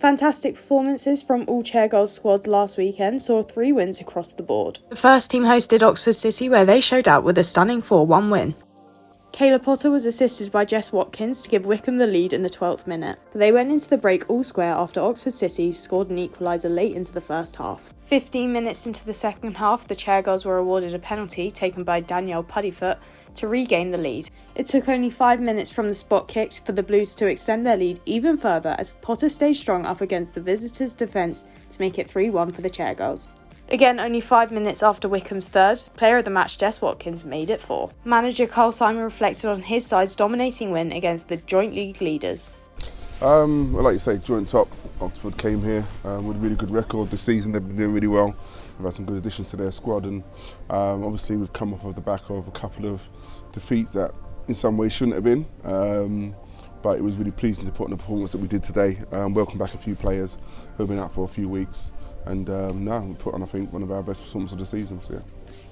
Fantastic performances from all Chairgirls squads last weekend saw 3 wins across the board. The first team hosted Oxford City, where they showed out with a stunning 4-1 win. Kayla Potter was assisted by Jess Watkins to give Wycombe the lead in the 12th minute. They went into the break all square after Oxford City scored an equaliser late into the first half. 15 minutes into the second half, the Chairgirls were awarded a penalty taken by Danielle Puddyfoot to regain the lead. It took only 5 minutes from the spot kicked for the Blues to extend their lead even further as Potter stayed strong up against the visitors' defence to make it 3-1 for the Chairgirls. Again, only 5 minutes after Wycombe's third, player of the match Jess Watkins made it 4. Manager Carl Simon reflected on his side's dominating win against the joint league leaders. Well, like you say, joint top. Oxford came here with a really good record this season. They've been doing really well. They've had some good additions to their squad, and obviously we've come off of the back of a couple of defeats that in some ways shouldn't have been. But it was really pleasing to put on the performance that we did today. Welcome back a few players who have been out for a few weeks. And now we put on, I think, one of our best performances of the season. So, yeah.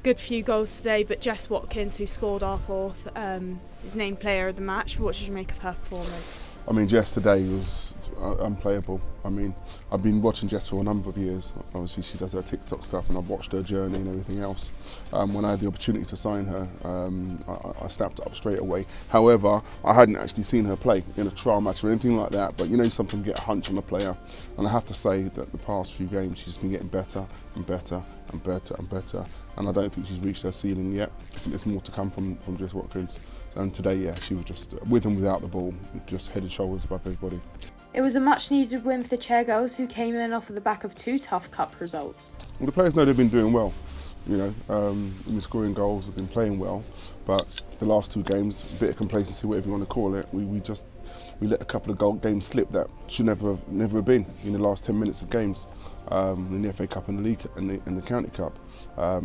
Good few goals today, but Jess Watkins, who scored our fourth, is named player of the match. What did you make of her performance? I mean, Jess today was unplayable. I mean, I've been watching Jess for a number of years. Obviously, she does her TikTok stuff, and I've watched her journey and everything else. When I had the opportunity to sign her, I snapped it up straight away. However, I hadn't actually seen her play in a trial match or anything like that. But you know, sometimes you get a hunch on a player, and I have to say that the past few games she's been getting better and better and better and better. And I don't think she's reached her ceiling yet. I think there's more to come from Jess Watkins. And today, yeah, she was just, with and without the ball, just head and shoulders above everybody. It was a much needed win for the Chairgirls, who came in off of the back of 2 tough cup results. Well, the players know they've been doing well. You know, we've been scoring goals, we've been playing well, but the last 2 games, a bit of complacency, whatever you want to call it, we let a couple of games slip that should never have been in the last 10 minutes of games. In the FA Cup and the League and the County Cup.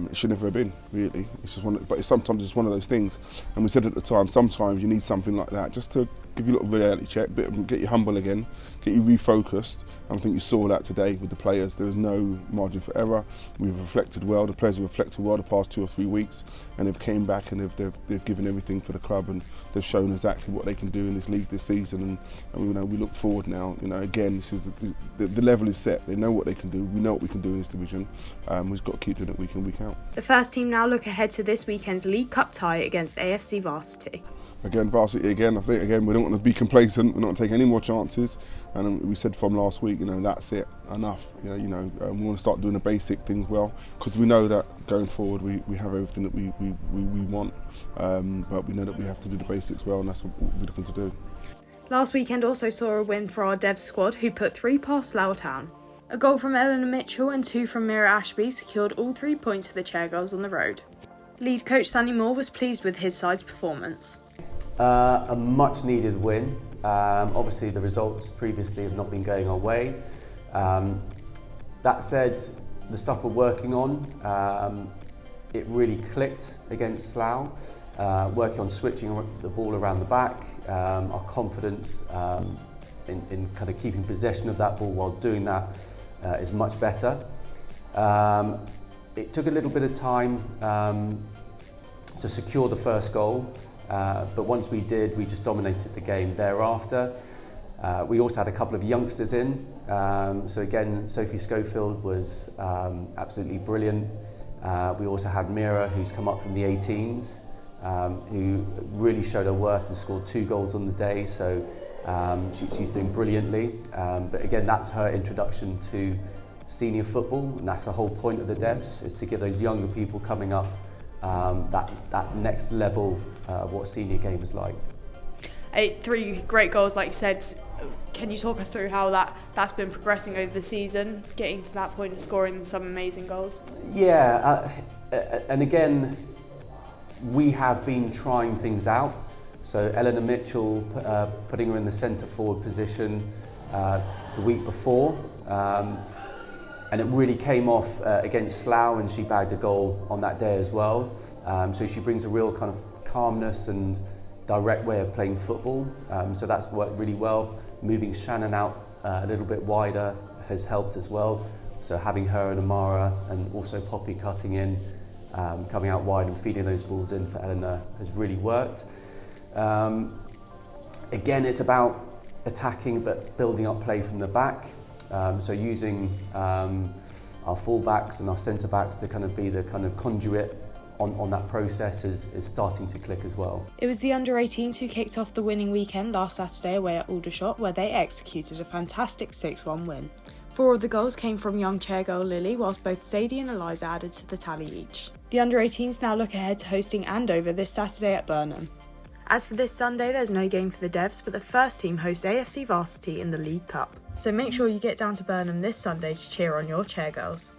It should never have been, really. It's just but sometimes it's one of those things. And we said at the time, sometimes you need something like that just to give you a little reality check, get you humble again, get you refocused. And I think you saw that today with the players. There was no margin for error. We've reflected well. The players have reflected well the past 2 or 3 weeks, and they've came back and they've given everything for the club, and they've shown exactly what they can do in this league this season. And you know, we look forward now. You know, again, this is the level is set. They know what they can do. We know what we can do in this division. We've just got to keep doing it week in, week out. The first team now look ahead to this weekend's League Cup tie against AFC Varsity. Again, Varsity again. I think again we don't want to be complacent. We're not taking any more chances. And we said from last week, you know, that's it, enough. We want to start doing the basic things well, because we know that going forward we have everything that we want. But we know that we have to do the basics well, and that's what we're looking to do. Last weekend also saw a win for our Devs squad, who put 3 past Slough Town. A goal from Eleanor Mitchell and 2 from Mira Ashby secured all 3 points for the Chairgirls on the road. Lead coach Sunny Moore was pleased with his side's performance. A much needed win. Obviously the results previously have not been going our way. That said, the stuff we're working on, it really clicked against Slough. Working on switching the ball around the back, our confidence in kind of keeping possession of that ball while doing that is much better. It took a little bit of time to secure the first goal, but once we did, we just dominated the game thereafter. We also had a couple of youngsters in, so again, Sophie Schofield was absolutely brilliant. We also had Mira, who's come up from the 18s, who really showed her worth and scored 2 goals on the day, so she's doing brilliantly. But again, that's her introduction to senior football, and that's the whole point of the Devs, is to give those younger people coming up that next level of what a senior game is like. 3 great goals, like you said. Can you talk us through how that's been progressing over the season, getting to that point of scoring some amazing goals? Yeah, and again, we have been trying things out. So Eleanor Mitchell, putting her in the centre forward position the week before, and it really came off against Slough, and she bagged a goal on that day as well. So she brings a real kind of calmness and direct way of playing football. So that's worked really well. Moving Shannon out a little bit wider has helped as well. So having her and Amara, and also Poppy cutting in, coming out wide and feeding those balls in for Eleanor has really worked. Again, it's about attacking but building up play from the back. So using our full-backs and our centre-backs to kind of be the kind of conduit on that process is starting to click as well. It was the under-18s who kicked off the winning weekend last Saturday away at Aldershot, where they executed a fantastic 6-1 win. 4 of the goals came from young Chairgirl Lily, whilst both Sadie and Eliza added to the tally each. The under-18s now look ahead to hosting Andover this Saturday at Burnham. As for this Sunday, there's no game for the Devs, but the first team host AFC Varsity in the League Cup. So make sure you get down to Burnham this Sunday to cheer on your Chairgirls.